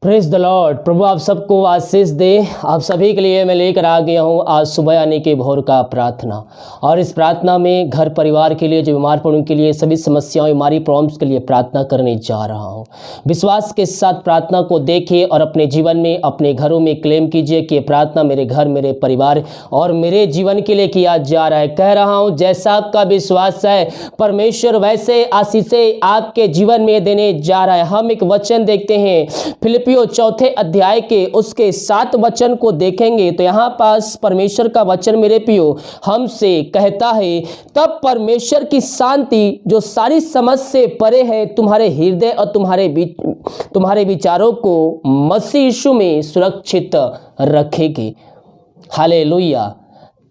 Praise the Lord. प्रभु आप सबको आशीष दे। आप सभी के लिए मैं लेकर आ गया हूँ आज सुबह यानी कि भोर का प्रार्थना। और इस प्रार्थना में घर परिवार के लिए, जो बीमार पड़ों के लिए, सभी समस्याओं बीमारी प्रॉब्लम्स के लिए प्रार्थना करने जा रहा हूँ। विश्वास के साथ प्रार्थना को देखिए और अपने जीवन में, अपने घरों में क्लेम कीजिए कि प्रार्थना मेरे घर, मेरे परिवार और मेरे जीवन के लिए किया जा रहा है। कह रहा हूँ जैसा आपका विश्वास है परमेश्वर वैसे आशीषें आपके जीवन में देने जा रहा है। हम एक वचन देखते हैं फिलिपियों चौथे अध्याय के उसके 7 वचन को देखेंगे तो यहाँ पास परमेश्वर का वचन मेरे प्रियो हमसे कहता है, तब परमेश्वर की शांति जो सारी समझ से परे है तुम्हारे हृदय और तुम्हारे विचारों को मसीह यीशु में सुरक्षित रखेगी। हालेलुया।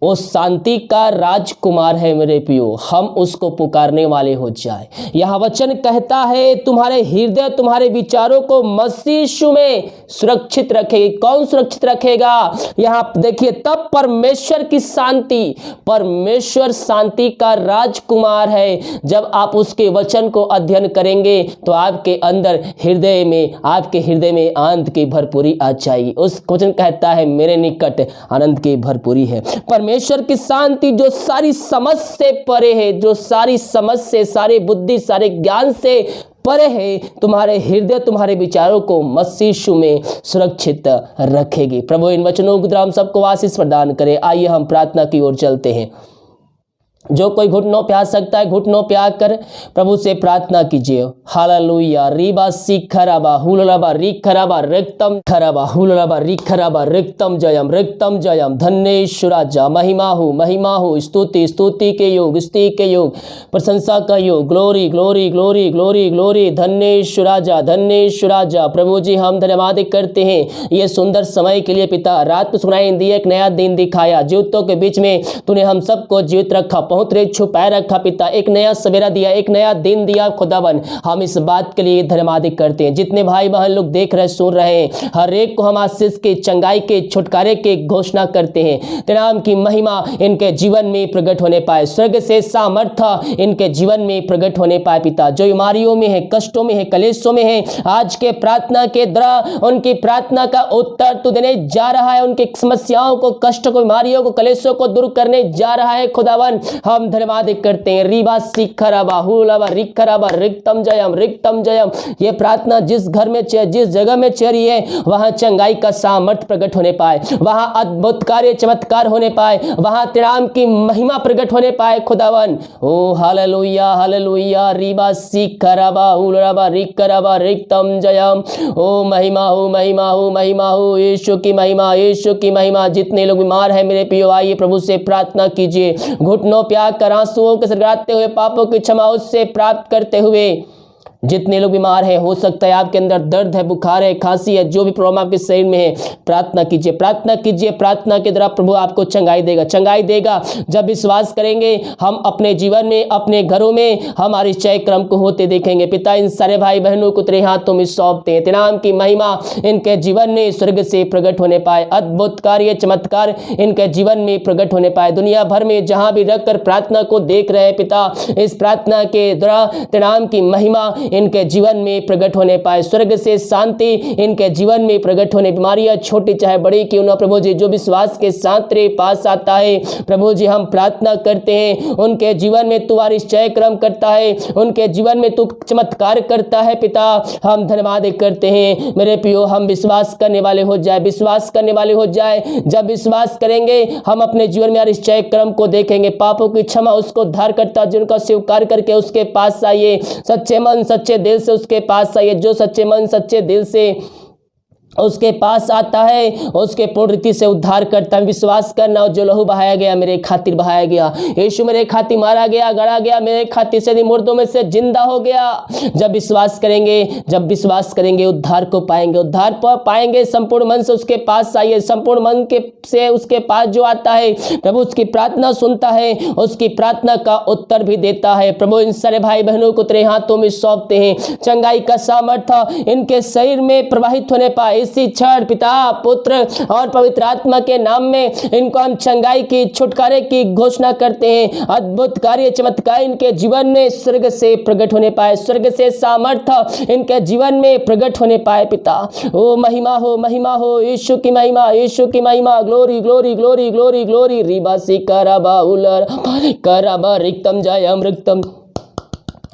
वो शांति का राजकुमार है मेरे प्रियो, हम उसको पुकारने वाले हो जाए। यह वचन कहता है तुम्हारे हृदय, तुम्हारे विचारों को मसीह यीशु में सुरक्षित रखेगी। कौन सुरक्षित रखेगा? यहाँ देखिए, तब परमेश्वर की शांति, परमेश्वर शांति का राजकुमार है। जब आप उसके वचन को अध्ययन करेंगे तो आपके अंदर हृदय में, आपके हृदय में आनंद की भरपूरी आ जाएगी। उस वचन कहता है मेरे निकट आनंद की भरपूरी है। परमेश्वर की शांति जो सारी समझ से परे है, जो सारी समझ से, सारे बुद्धि, सारे ज्ञान से परे है, तुम्हारे हृदय, तुम्हारे विचारों को मसीह यीशु में सुरक्षित रखेगी। प्रभु इन वचनों के द्वारा हम सबको आशीष प्रदान करे। आइए हम प्रार्थना की ओर चलते हैं। जो कोई घुटनों पे आ सकता है घुटनों पे आकर प्रभु से प्रार्थना कीजिए। हालेलुया। रीबा सीखराबा हुलराबा रिखराबा रिक्तम खराबा हुलराबा रिखराबा रिक्तम जयम रिक्तम जयम। धन्येश्वराजा महिमा हो, स्तुति स्तुति के योग, स्तुति के योग, प्रशंसा का योग। Glory glory glory glory glory. धन्येश्वराजा धन्येश्वराजा। प्रभु जी हम धन्यवाद करते हैं ये सुंदर समय के लिए पिता। रात को सुनाई दिए, एक नया दिन दिखाया, जीवितों के बीच में तूने हम सबको जीवित रखा, बहुत रे छुपाए रखा पिता। एक नया सवेरा दिया, एक नया दिन दिया खुदावन। हम इस बात के लिए धन्यवाद करते हैं। जितने भाई बहन लोग देख रहे, सुन रहे हैं, हर एक को हम आशीष के, चंगाई के, छुटकारे के घोषणा करते हैं। तेरे नाम की महिमा इनके जीवन में प्रकट होने पाए, स्वर्ग से सामर्थ्य इनके जीवन में प्रकट होने पाए पिता। जो बीमारियों में है, कष्टों में है, कलेशों में है, आज के प्रार्थना के द्वारा उनकी प्रार्थना का उत्तर तू देने जा रहा है। उनकी समस्याओं को, कष्ट को, बीमारियों को, कलेशों को दूर करने जा रहा है खुदावन। हम धन्यवाद करते हैं। रीबा सीखराबा हुलराबा रिखराबा रिक्तम जयम। ये प्रार्थना जिस घर में, जिस जगह में चली है वहां चंगाई का सामर्थ्य प्रकट होने पाए, वहां अद्भुत कार्य चमत्कार होने पाए, वहां तेरे नाम की महिमा प्रकट होने पाए खुदावन। ओ हालेलुया हालेलुया। रीबा सीखराबा हुलराबा रिखराबा रिक्तम जयम। ओ महिमा हो, महिमा हो, महिमा हो, यीशु की महिमा, यीशु की महिमा। जितने लोग बीमार हैं मेरे प्रियो आइए प्रभु से प्रार्थना कीजिए। घुटनों प्यार कर आंसुओं के सड़गाते हुए, पापों की क्षमा उससे प्राप्त करते हुए। जितने लोग बीमार हैं, हो सकता है आपके अंदर दर्द है, बुखार है, खांसी है, जो भी प्रॉब्लम आपके शरीर में है, प्रार्थना कीजिए, प्रार्थना कीजिए। प्रार्थना के द्वारा प्रभु आपको चंगाई देगा, चंगाई देगा। जब विश्वास करेंगे हम अपने जीवन में, अपने घरों में हमारे चय क्रम को होते देखेंगे। पिता इन सारे भाई बहनों को तेरे हाथों में सौंपते हैं। तेरे नाम की महिमा इनके जीवन में स्वर्ग से प्रकट होने पाए, अद्भुत कार्य चमत्कार इनके जीवन में प्रकट होने पाए। दुनिया भर में जहां भी रखकर प्रार्थना को देख रहे हैं पिता, इस प्रार्थना के द्वारा तेरे नाम की महिमा इनके जीवन में प्रकट होने पाए, स्वर्ग से शांति इनके जीवन में प्रकट होने। बीमारियां छोटी चाहे बड़ी क्यों ना प्रभु जी, जो विश्वास के साथ तेरे पास आता है प्रभु जी, हम प्रार्थना करते हैं उनके जीवन में तू निश्चय क्रम करता है, उनके जीवन में तू चमत्कार करता है पिता। हम धन्यवाद करते हैं मेरे प्रियो। हम विश्वास करने वाले हो जाए, विश्वास करने वाले हो जाए। जब विश्वास करेंगे हम अपने जीवन में निश्चय क्रम को देखेंगे। पापों की क्षमा उसको उद्धार करता, जिनका स्वीकार करके उसके पास आइए, सच्चे मन सच्चे दिल से उसके पास आइए। जो सच्चे मन सच्चे दिल से उसके पास आता है उसके पूर्ण रीति से उद्धार करता है। विश्वास करना, जो लहू बहाया गया मेरे खातिर बहाया गया, यीशु मेरे खातिर मारा गया, गड़ा गया, मेरे खातिर से मुर्दों में से जिंदा हो गया। जब विश्वास करेंगे, जब विश्वास करेंगे उद्धार को पाएंगे, उद्धार पाएंगे। संपूर्ण मन से उसके पास आइए, संपूर्ण मन के से उसके पास जो आता है प्रभु उसकी प्रार्थना सुनता है, उसकी प्रार्थना का उत्तर भी देता है। प्रभु इन सारे भाई बहनों को तेरे हाथों में सौंपते हैं। चंगाई का सामर्थ्य इनके शरीर में प्रवाहित होने पाए, इसी क्षण पिता पुत्र और पवित्र आत्मा के नाम में इनको हम चंगाई की छुटकारे की घोषणा करते हैं। अद्भुत कार्य चमत्कार इनके जीवन में स्वर्ग से प्रकट होने पाए, स्वर्ग से सामर्थ्य इनके जीवन में प्रकट होने पाए पिता। ओ महिमा हो यीशु की महिमा, यीशु की महिमा। Glory glory glory glory glory. रिबासी कराबा उलर कराबा रिक्तम जयम रिक्तम।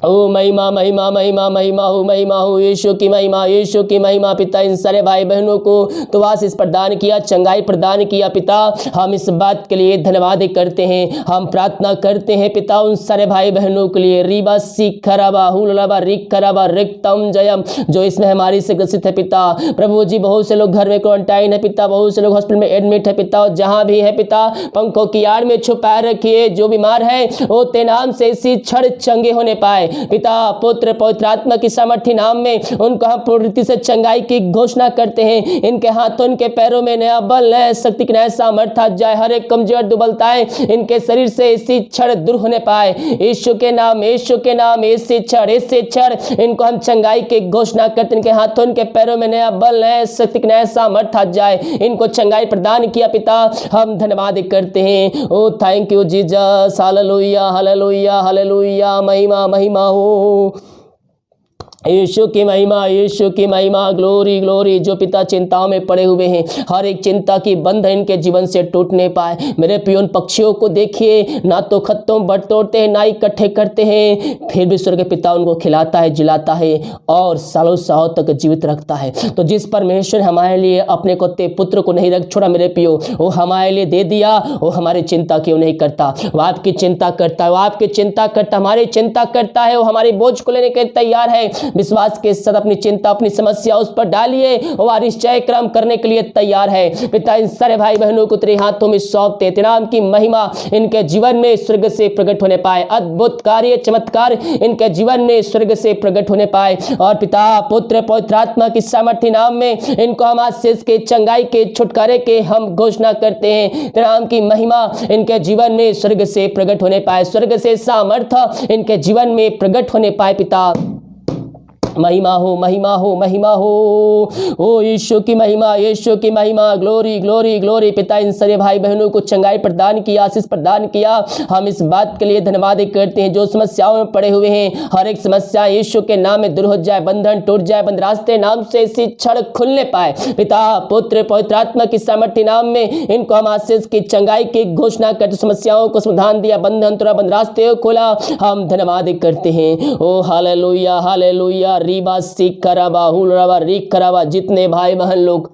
ओ महिमा महिमा महिमा महिमा हो यीशु की महिमा, यीशु की महिमा पिता। इन सारे भाई बहनों को तो आशीष प्रदान किया, चंगाई प्रदान किया पिता। हम इस बात के लिए धन्यवाद करते हैं, हम प्रार्थना करते हैं पिता उन सारे भाई बहनों के लिए। रीबा सीख खराबा हुलबा रिक खराबा रिक्तम जयम, जो इस महामारी से ग्रसित है पिता। प्रभु जी बहुत से लोग घर में क्वारंटाइन है पिता, बहुत से लोग हॉस्पिटल में एडमिट है पिता। और जहाँ भी है पिता पंखों की आड़ में छुपाए रखिए। जो बीमार है वो ते नाम से इसी क्षण चंगे होने पाए पिता पुत्र पवित्र आत्मा की सामर्थ्य नाम में उनको हम पूर्ण रीति से चंगाई की घोषणा करते हैं। इनके हाथों इनके पैरों में नया बल नया शक्ति की नया सामर्थ्य आ जाए। हर एक कमजोर दुबलताएं इनके शरीर से इसी क्षण दूर होने पाए। यीशु के नाम, यीशु के नाम। इसी क्षण इनको हम चंगाई की घोषणा करते। इनके हाथों इनके पैरों में नया बल नया शक्ति की नया सामर्थ्य आ जाए। इनको चंगाई प्रदान किया पिता, हम धन्यवाद करते हैं। Oh thank you Jesus. Hallelujah hallelujah hallelujah. महिमा महिमा हो यीशु की महिमा, यीशु की महिमा। Glory glory. जो पिता चिंताओं में पड़े हुए हैं, हर एक चिंता की बंध इनके जीवन से टूटने पाए। मेरे पियोन पक्षियों को देखिए, ना तो खत्तों पर तोड़ते हैं ना इकट्ठे करते हैं, फिर भी स्वर्ग पिता उनको खिलाता है जिलाता है और सालों सालों तक जीवित रखता है। तो जिस परमेश्वर हमारे लिए अपने कोते पुत्र को नहीं रख छोड़ा मेरे पियो, वो हमारे लिए दे दिया, वो हमारी चिंता क्यों नहीं करता? वो आपकी चिंता करता है, वो आपकी चिंता करता, हमारी चिंता करता है। वो हमारी बोझ को लेने के लिए तैयार है। विश्वास के साथ अपनी चिंता अपनी समस्या उस पर डालिए, वो निश्चय कर्म करने के लिए तैयार है। पिता इन सारे भाई बहनों को तेरे हाथों में सौंपते, तेरे नाम की महिमा इनके जीवन में स्वर्ग से प्रकट होने पाए। अद्भुत कार्य चमत्कार इनके जीवन में स्वर्ग से प्रकट होने पाए। और पिता पुत्र पवित्र आत्मा की सामर्थ्य नाम में इनको हम आशीष के चंगाई के छुटकारे के हम घोषणा करते हैं। तेरे नाम की महिमा इनके जीवन में स्वर्ग से प्रकट होने पाए, स्वर्ग से सामर्थ्य इनके जीवन में प्रकट होने पाए पिता। महिमा हो महिमा हो महिमा हो। ओ यीशु की महिमा, यीशु की महिमा। Glory glory glory. पिता इन सारे भाई बहनों को चंगाई प्रदान किया, आशीष प्रदान किया। हम इस बात के लिए धन्यवाद करते हैं। जो समस्याओं में पड़े हुए हैं, हर एक समस्या यीशु के नाम में दूर हो जाए, बंधन टूट जाए, बंद रास्ते नाम से इसी क्षण खुलने पाए। पिता पुत्र पवित्र आत्मा की सामर्थ्य नाम में इनको हम आशीष की चंगाई की घोषणा करते। समस्याओं को समाधान दिया, बंधन तोड़ा, बंद रास्ते खोला, हम धन्यवाद करते हैं। ओ हालेलुया हालेलुया। रीबा सीख कराबा हुलराबा रिक कराबा। जितने भाई बहन लोग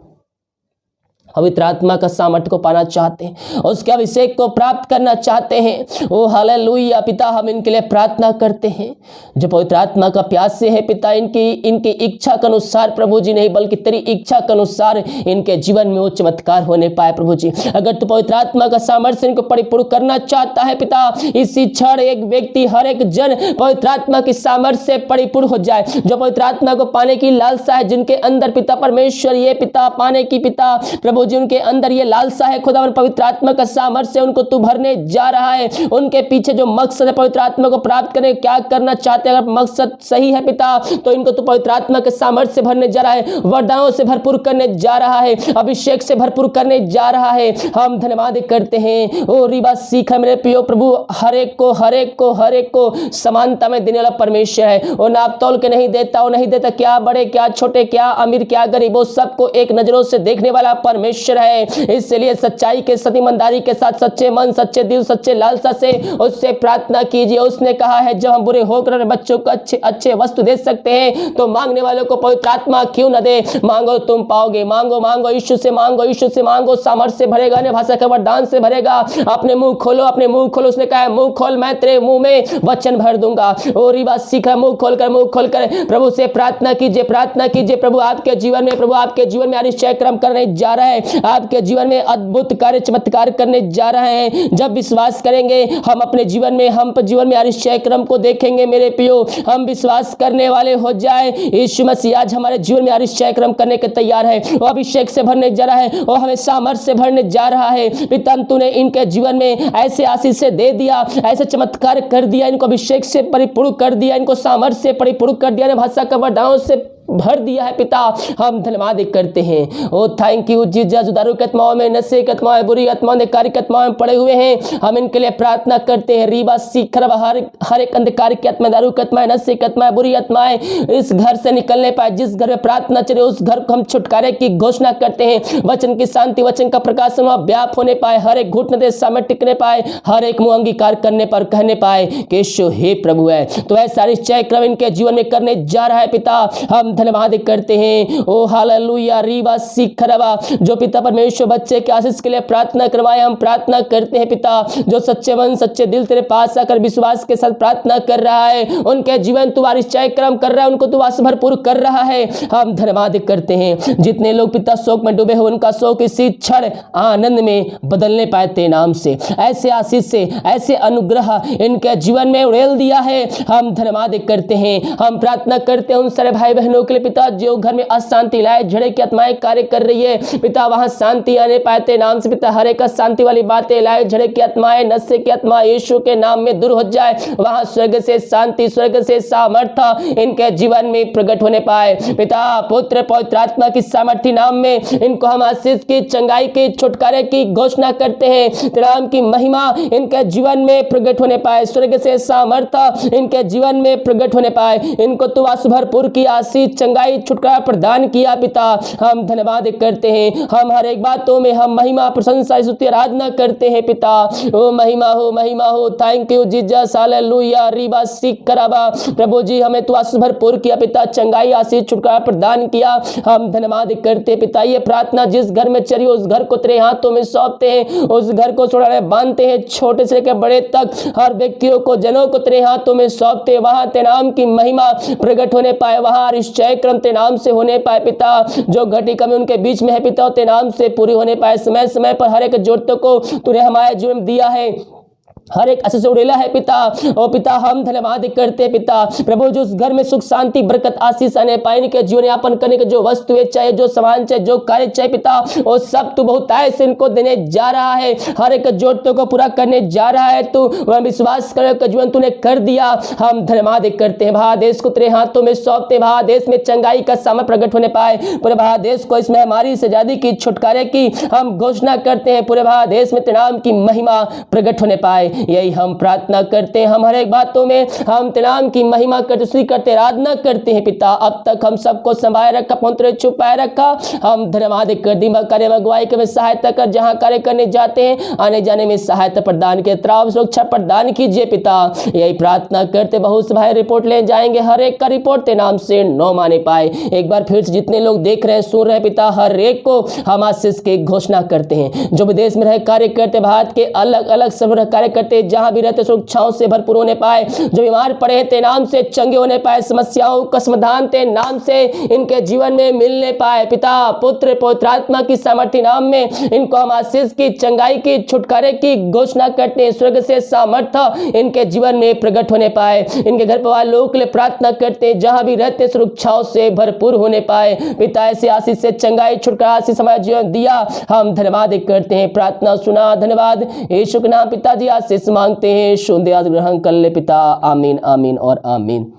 पवित्र आत्मा का सामर्थ्य को पाना चाहते हैं, उसके अभिषेक को प्राप्त करना चाहते हैं, ओ हालेलुया पिता हम इनके लिए प्रार्थना करते हैं। जो पवित्र आत्मा का प्यास से है पिता, इनकी इच्छा के अनुसार प्रभु जी नहीं बल्कि तेरी इच्छा के अनुसार इनके जीवन में वो चमत्कार होने पाए प्रभु जी। अगर तू पवित्र आत्मा का सामर्थ्य इनको परिपूर्ण करना चाहता है पिता, इसी क्षण एक व्यक्ति हर एक जन पवित्र आत्मा की सामर्थ्य से परिपूर्ण हो जाए। जो पवित्र आत्मा को पाने की लालसा है, जिनके अंदर पिता परमेश्वर ये पिता पाने की पिता प्रभु जी उनके अंदर ये लालसा है, खुदावन पवित्र आत्मा का सामर्थ्य से उनको तू भरने जा रहा है। उनके पीछे जो मकसद है पवित्र आत्मा को प्राप्त करने क्या करना चाहते हैं, अगर मकसद सही है पिता तो इनको तू पवित्र आत्मा के सामर्थ्य से भरने जा रहा है, वरदानों से भरपूर करने जा रहा है, अभिषेक से भरपूर करने जा रहा है। हम धन्यवाद करते हैं। ओ रिबा सीख मेरे प्रियो प्रभु, हर एक को समानता में देने वाला परमेश्वर है। वो नाप तौल के नहीं देता, वो नहीं देता क्या बड़े क्या छोटे, क्या अमीर क्या गरीब, वो सबको एक नजरों से देखने वाला परमेश्वर है। इसलिए सच्चाई के साथ ईमानदारी के साथ सच्चे मन सच्चे दिल सच्चे लालसा से उससे प्रार्थना कीजिए। उसने कहा है जब हम बुरे होकर बच्चों को अच्छे अच्छे वस्तु दे सकते हैं तो मांगने वालों को पवित्र आत्मा क्यों न दे। मांगो तुम पाओगे, मांगो मांगो यीशु से मांगो, यीशु से मांगो, सामर्थ्य से भरेगा, अन्य भाषा का वरदान से भरेगा। अपने मुंह खोलो, अपने मुंह खोलो। उसने कहा मुंह खोल मैं तेरे मुंह में वचन भर दूंगा। और रिबा सीखा मुंह खोलकर प्रभु से प्रार्थना कीजिए। प्रभु आपके जीवन में, प्रभु आपके जीवन में निश्चय कर्म करने जा रहा है, आपके जीवन में अद्भुत कार्य चमत्कार करने जा रहे हैं। जब विश्वास करेंगे हम अपने जीवन में निश्चय क्रम को देखेंगे मेरे प्रियो। हम विश्वास करने वाले हो जाए। यीशु मसीह आज हमारे जीवन में निश्चय क्रम करने के तैयार है। वो अभिषेक से भरने जा रहा है, वो हमें सामर्थ्य से भरने जा रहा है। पिता तूने इनके जीवन में ऐसे आशीष से दे दिया, ऐसे चमत्कार कर दिया, इनको अभिषेक से परिपूर्ण कर दिया, इनको सामर्थ्य से परिपूर्ण कर दिया, भाषा का वरदानों से भर दिया है पिता, हम धन्यवाद करते हैं। Oh thank you Jesus. दारू की आत्माओं में, नशे की आत्माओं में, बुरी आत्माओं ने कार्य की आत्माओं में पड़े हुए हैं, हम इनके लिए प्रार्थना करते हैं। रीबा सीखर हर एक अंधकार की आत्मा, दारू की आत्माएं, नशे की आत्माएं, बुरी आत्माएं इस घर से निकलने पाए। जिस घर में प्रार्थना चले उस घर को हम छुटकारे की घोषणा करते हैं। वचन की शांति, वचन का प्रकाशन वहां व्याप होने पाए, हर एक घुटने के सामने टिकने पाए, हर एक मुंह अंगीकार करने पर कहने पाए कि यीशु हे प्रभु है। तो ऐसा निश्चय क्रम इनके जीवन में करने जा रहा है पिता, हम धन्यवाद करते हैं। ओ हालेलुया। रीबा सीखरवा, जो पिता परमेश्वर बच्चे के आशीष के लिए प्रार्थना करवाए, हम प्रार्थना करते हैं पिता, जो सच्चे मन सच्चे दिल तेरे पास आकर विश्वास के साथ प्रार्थना कर रहा है, उनके जीवन तुम्हारी निश्चय क्रम कर रहा है, उनको तू आशीष भरपूर कर रहा है, हम धन्यवाद करते हैं। जितने लोग पिता शोक में डूबे हो, उनका शोक इसी क्षण आनंद में बदलने पाए तेरे नाम से। ऐसे आशीष से, ऐसे अनुग्रह इनके जीवन में उड़ेल दिया है, हम धन्यवाद करते हैं। हम प्रार्थना करते हैं उन सारे भाई बहनों के लिए पिता, जो घर में अशांति लाए झड़े की आत्माएं कार्य कर रही है पिता, वहां शांति आने पाए तेरे नाम से पिता। हर एक शांति वाली बातें, लाए झड़े की आत्माएं, नशे की आत्मा यीशु के नाम में दूर हो जाए। वहां स्वर्ग से शांति, स्वर्ग से सामर्थ्य इनके जीवन में प्रकट होने पाए पिता। पुत्र पवित्र आत्मा की सामर्थ्य नाम में इनको हम आशीष की, चंगाई की, छुटकारे की घोषणा करते हैं। तेरे नाम की महिमा इनके जीवन में प्रकट होने पाए, स्वर्ग से सामर्थ्य इनके जीवन में प्रकट होने पाए। इनको तू आशीष भरपूर की आशीष, चंगाई, छुटकारा प्रदान किया पिता, हम धन्यवाद करते हैं। हम हर एक बातों में हम महिमा, प्रशंसा, स्तुति, आराधना करते हैं पिता। ओ महिमा हो, महिमा हो। Thank you Jesus. हालेलुया। रीबा सीखरवा, प्रभु जी हमें तू आशीष भरपूर किया पिता, चंगाई, आशीष, छुटकारा प्रदान किया, हम धन्यवाद करते पिता। ये प्रार्थना जिस घर में चली उस घर को तेरे हाथों में सौंपते हैं, उस घर को छोड़ने बांधते हैं, छोटे से लेकर बड़े तक हर व्यक्तियों को, जनों को तेरे हाथों में सौंपते हैं। वहां तेरे नाम की महिमा प्रकट होने पाए, वहां निश्चय क्रम तेरे नाम से होने पाए पिता। जो घटी कमी उनके बीच में है पिता, तेरे नाम से पूरी होने पाए। समय समय पर हर एक जरूरतों को तूने हमारे जीवन में दिया है, हर एक आशीष उड़ेला है पिता। ओ पिता हम धन्यवाद करते हैं पिता। प्रभु जो उस घर में सुख शांति बरकत आशीष आने पाए, इनके जीवन यापन करने के जो वस्तुएं चाहिए, जो सामान चाहिए, जो कार्य चाहिए पिता, वो सब तू बहुत ऐसे इनको देने जा रहा है। हर एक जरूरतों को पूरा करने जा रहा है तू, वह विश्वास कर जीवन तूने कर दिया, हम धन्यवाद करते हैं। भारत देश को तेरे हाथों में सौंपते, भारत देश में चंगाई का सामर्थ्य प्रकट होने पाए। पूरे भारत देश को इस महामारी से आजादी की, छुटकारे की हम घोषणा करते हैं। पूरे भारत देश में तेरे नाम की महिमा प्रकट होने पाए, यही हम प्रार्थना करते हैं। हम हर एक बातों में हम तेरे नाम की महिमा करते, स्तुति करते, आराधना करते हैं पिता। अब तक हम सबको संभाले रखा, पवित्र छुपाए रखा, हम धन्यवाद कर दी। कार्य में अगुवाई के में सहायता कर, जहां कार्य करने जाते हैं आने जाने में सहायता प्रदान के, त्राव सुरक्षा प्रदान कीजिए पिता। यही प्रार्थना करते। बहुत से भाई रिपोर्ट ले जाएंगे, हर एक का रिपोर्ट तेरे नाम से न माने पाए। एक बार फिर से जितने लोग देख रहे हैं, सुन रहे हैं पिता, हर एक को हम आशीष की घोषणा करते हैं। जो विदेश में रह कार्य करते, भारत के अलग अलग सब कार्य करते, जहां भी रहते सुरक्षाओं से भरपूर होने पाए। जो बीमार पड़े हैं तेरे नाम से चंगे होने पाए, समस्याओं का समाधान तेरे नाम से इनके जीवन में मिलने पाए पिता। पुत्र पवित्र आत्मा की सामर्थ्य नाम में इनको हम आशीष की, चंगाई की, छुटकारे की घोषणा करते हैं। स्वर्ग से सामर्थ्य इनके जीवन में प्रकट होने पाए। इनके घर परिवार लोगों के लिए प्रार्थना करते हैं, जहां भी रहते सुरक्षाओं से भरपूर होने पाए पिता। ऐसे आशीष से चंगाई, छुटकारा आशीष हमारा जीवन दिया, हम धन्यवाद करते हैं। प्रार्थना सुना, धन्यवाद यीशु के नाम पिताजी आशीष मांगते हैं, शुद्ध आज ग्रहण कर ले पिता। आमीन, आमीन और आमीन।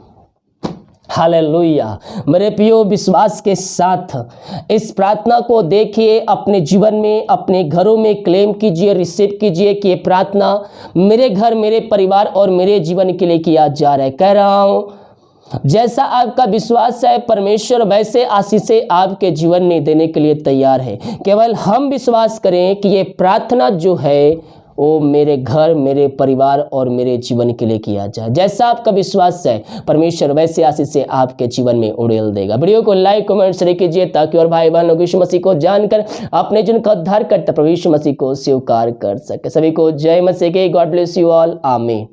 हालेलुया। मेरे प्रियो, विश्वास के साथ इस प्रार्थना को देखिए, अपने जीवन में, अपने घरों में क्लेम कीजिए, रिसीव कीजिए कि ये प्रार्थना मेरे घर, मेरे परिवार और मेरे जीवन के लिए किया जा रहा है। कह रहा हूँ जैसा आपका विश्वास है, परमेश्वर वैसे आशीषें आपके जीवन में देने के लिए तैयार है। केवल हम विश्वास करें कि ये प्रार्थना जो है वो मेरे घर, मेरे परिवार और मेरे जीवन के लिए किया जाए। जैसा आपका विश्वास है, परमेश्वर वैसे आशीषें आपके जीवन में उड़ेल देगा। वीडियो को लाइक कमेंट शेयर कीजिए, ताकि और भाई बहनों यीशु मसीह को जानकर अपने जीवन का उद्धार करता प्रभु यीशु मसीह को स्वीकार कर सके। सभी को जय मसीह के। God bless you all. आमीन।